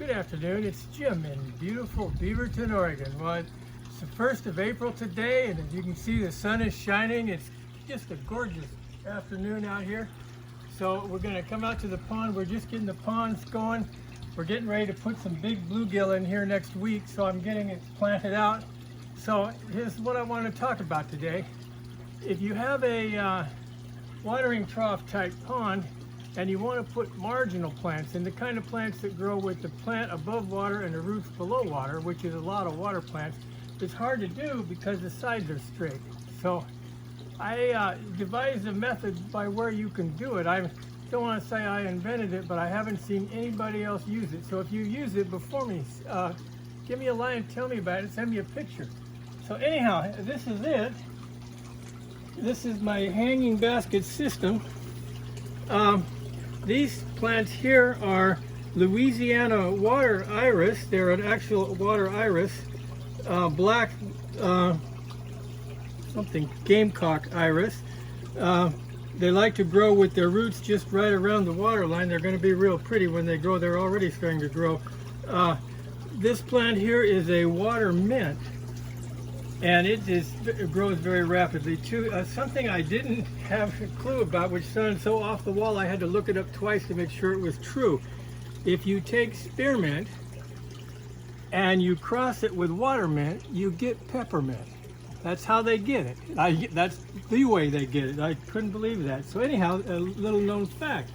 Good afternoon, it's Jim in beautiful Beaverton, Oregon. Well, it's the 1st of April today, and as you can see, the sun is shining. It's just a gorgeous afternoon out here. So we're going to come out to the pond. We're just getting the ponds going. We're getting ready to put some big bluegill in here next week, so I'm getting it planted out. So here's what I want to talk about today. If you have a watering trough type pond, and you want to put marginal plants in, the kind of plants that grow with the plant above water and the roots below water, which is a lot of water plants, it's hard to do because the sides are straight. So I devised a method by where you can do it. I don't want to say I invented it, but I haven't seen anybody else use it. So if you use it before me, give me a line, tell me about it, send me a picture. So anyhow, this is it. This is my hanging basket system. These plants here are Louisiana water iris. They're an actual water iris, black something gamecock iris. They like to grow with their roots just right around the water line. They're going to be real pretty when they grow. They're already starting to grow. This plant here is a water mint, and it grows very rapidly too. Something I didn't have a clue about, which sounded so off the wall, I had to look it up twice to make sure it was true. If you take spearmint and you cross it with water mint, you get peppermint. That's how they get it. That's the way they get it. I couldn't believe that. So anyhow, a little known fact.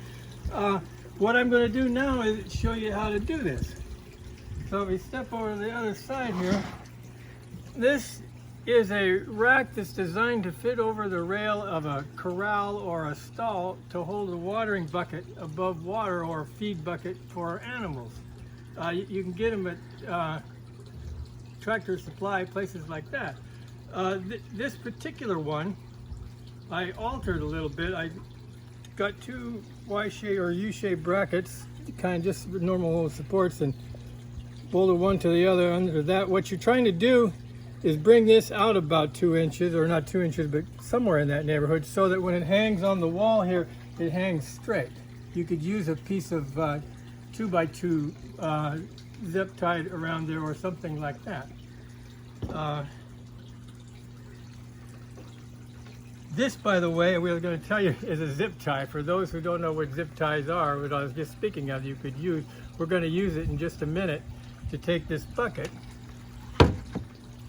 What I'm going to do now is show you how to do this. So if we step over to the other side here, this is a rack that's designed to fit over the rail of a corral or a stall to hold a watering bucket above water, or a feed bucket for animals. You can get them at Tractor Supply, places like that. This particular one, I altered a little bit. I got two Y-shaped or U-shaped brackets, kind of just normal supports, and bolted one to the other under that. What you're trying to do is bring this out about 2 inches, or not 2 inches, but somewhere in that neighborhood, so that when it hangs on the wall here, it hangs straight. You could use a piece of 2x2 zip tied around there or something like that. This, by the way, we were going to tell you, is a zip tie. For those who don't know what zip ties are, what I was just speaking of, you could use. We're going to use it in just a minute to take this bucket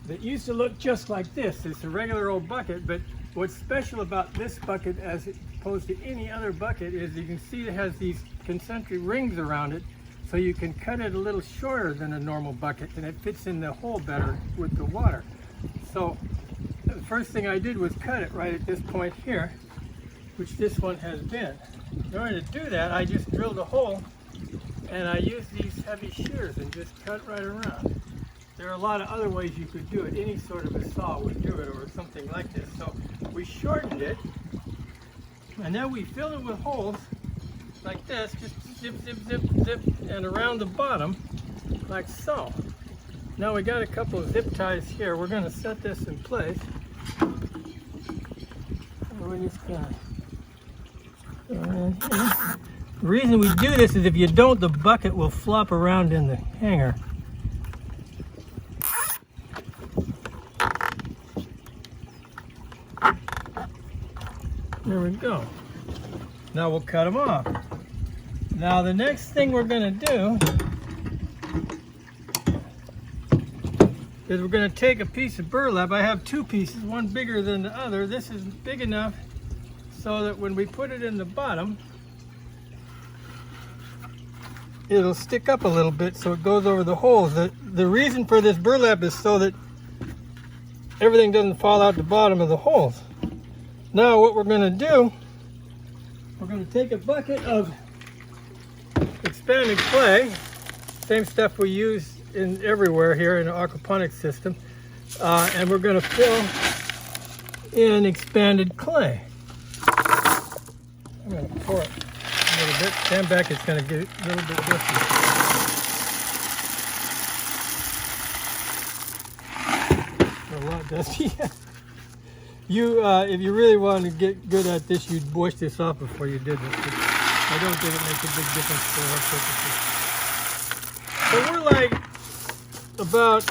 that used to look just like this. It's a regular old bucket, but what's special about this bucket as opposed to any other bucket is you can see it has these concentric rings around it, so you can cut it a little shorter than a normal bucket, and it fits in the hole better with the water. So the first thing I did was cut it right at this point here, which this one has been. In order to do that, I just drilled a hole, and I used these heavy shears and just cut right around. There are a lot of other ways you could do it. Any sort of a saw would do it, or something like this. So we shortened it, and then we filled it with holes like this, just zip, zip, zip, zip, and around the bottom, like so. Now we got a couple of zip ties here. We're going to set this in place. We're just going to... The reason we do this is if you don't, the bucket will flop around in the hanger. There we go. Now we'll cut them off. Now the next thing we're going to do is we're going to take a piece of burlap. I have two pieces, one bigger than the other. This is big enough so that when we put it in the bottom, it'll stick up a little bit so it goes over the holes. The reason for this burlap is so that everything doesn't fall out the bottom of the holes. Now what we're going to do, we're going to take a bucket of expanded clay, same stuff we use in everywhere here in the aquaponics system, and we're going to fill in expanded clay. I'm going to pour it a little bit. Stand back, it's going to get a little bit dusty. A lot dusty. If you really want to get good at this, you'd wash this off before you did this. But I don't think it makes a big difference for our purposes. So we're like about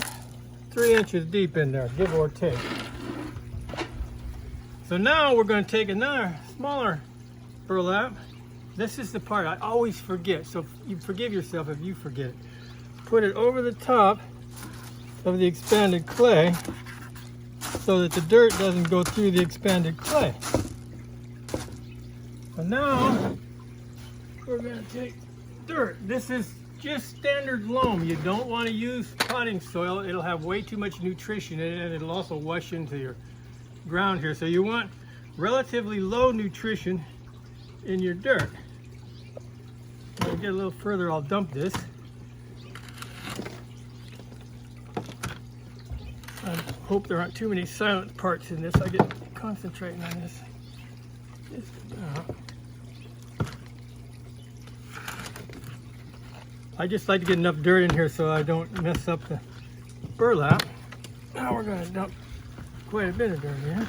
3 inches deep in there, give or take. So now we're going to take another smaller burlap. This is the part I always forget, so you forgive yourself if you forget it. Put it over the top of the expanded clay so that the dirt doesn't go through the expanded clay. And now we're going to take dirt. This is just standard loam. You don't want to use potting soil. It'll have way too much nutrition in it, and it'll also wash into your ground here. So you want relatively low nutrition in your dirt. When we get a little further, I'll dump this. I hope there aren't too many silent parts in this. I get concentrating on this. Just about. I just like to get enough dirt in here so I don't mess up the burlap. Now we're going to dump quite a bit of dirt in.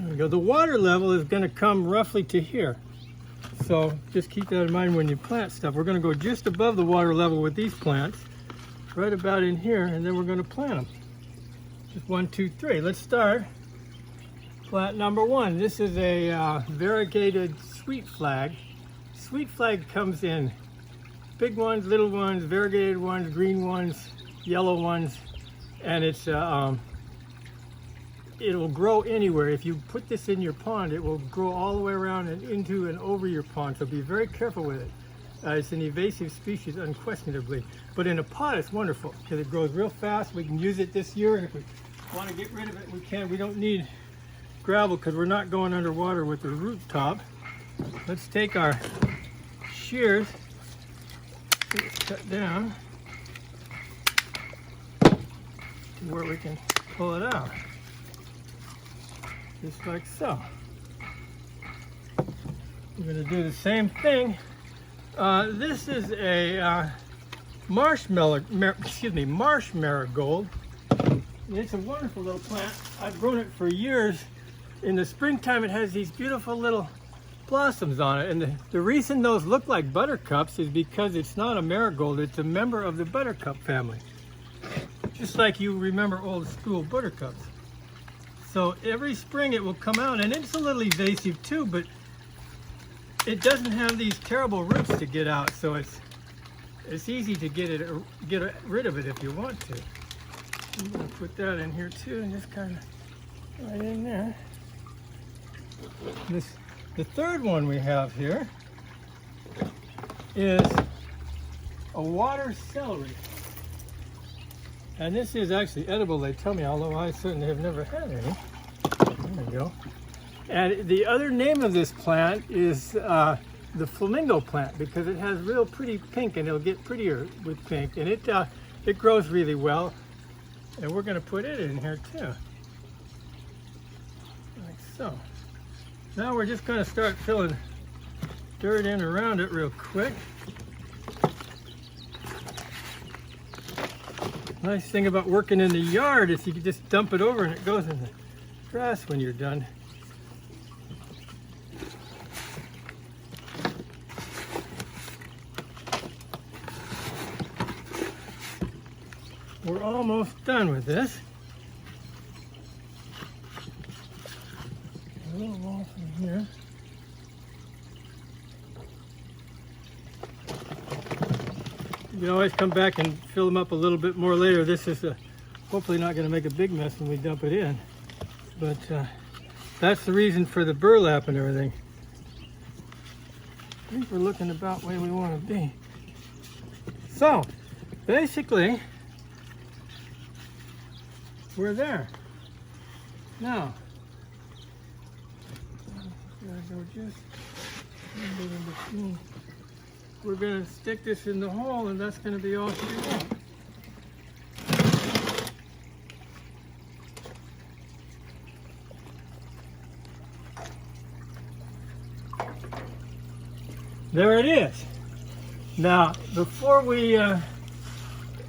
There we go. The water level is going to come roughly to here. So just keep that in mind when you plant stuff. We're going to go just above the water level with these plants, right about in here, and then we're going to plant them. Just 1, 2, 3. Let's start. Plant number 1. This is a variegated sweet flag. Sweet flag comes in big ones, little ones, variegated ones, green ones, yellow ones, and it's it will grow anywhere. If you put this in your pond, it will grow all the way around and into and over your pond, so be very careful with it. It's an invasive species, unquestionably, but in a pot it's wonderful because it grows real fast. We can use it this year, and if we want to get rid of it, we can. We don't need gravel because we're not going underwater with the root top. Let's take our shears, cut down to where we can pull it out, just like so. We're going to do the same thing. This is a Marshmallow Gold. It's a wonderful little plant. I've grown it for years. In the springtime, it has these beautiful little blossoms on it, and the reason those look like buttercups is because it's not a marigold, it's a member of the buttercup family, just like you remember old school buttercups. So every spring it will come out, and it's a little evasive too, but it doesn't have these terrible roots to get out, so it's easy to get rid of it if you want to. I'm going to put that in here too, and just kind of right in there. The third one we have here is a water celery. And this is actually edible, they tell me, although I certainly have never had any. There we go. And the other name of this plant is the flamingo plant, because it has real pretty pink, and it'll get prettier with pink. And it grows really well. And we're going to put it in here too. Like so. Now we're just going to start filling dirt in around it real quick. Nice thing about working in the yard is you can just dump it over and it goes in the grass when you're done. We're almost done with this. A little more from here. You can always come back and fill them up a little bit more later. This is hopefully not going to make a big mess when we dump it in. But that's the reason for the burlap and everything. I think we're looking about where we want to be. So, basically, we're there. Now, we're going to stick this in the hole, and that's going to be all she wants. There it is. Now, before we end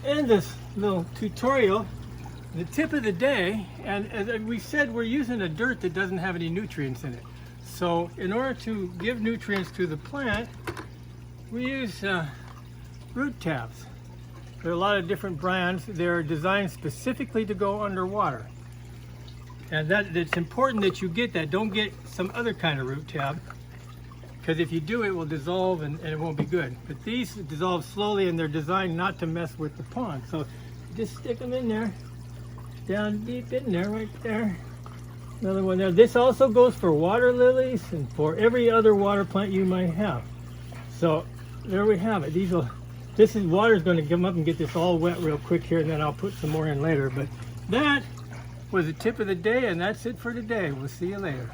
this little tutorial, the tip of the day, and as we said, we're using a dirt that doesn't have any nutrients in it. So in order to give nutrients to the plant, we use root tabs. There are a lot of different brands. They're designed specifically to go underwater. And it's important that you get that. Don't get some other kind of root tab, because if you do, it will dissolve and it won't be good. But these dissolve slowly, and they're designed not to mess with the pond. So just stick them in there, down deep in there, right there. Another one there. This also goes for water lilies and for every other water plant you might have. So there we have it. This is water's going to come up and get this all wet real quick here, and then I'll put some more in later. But that was the tip of the day, and that's it for today. We'll see you later.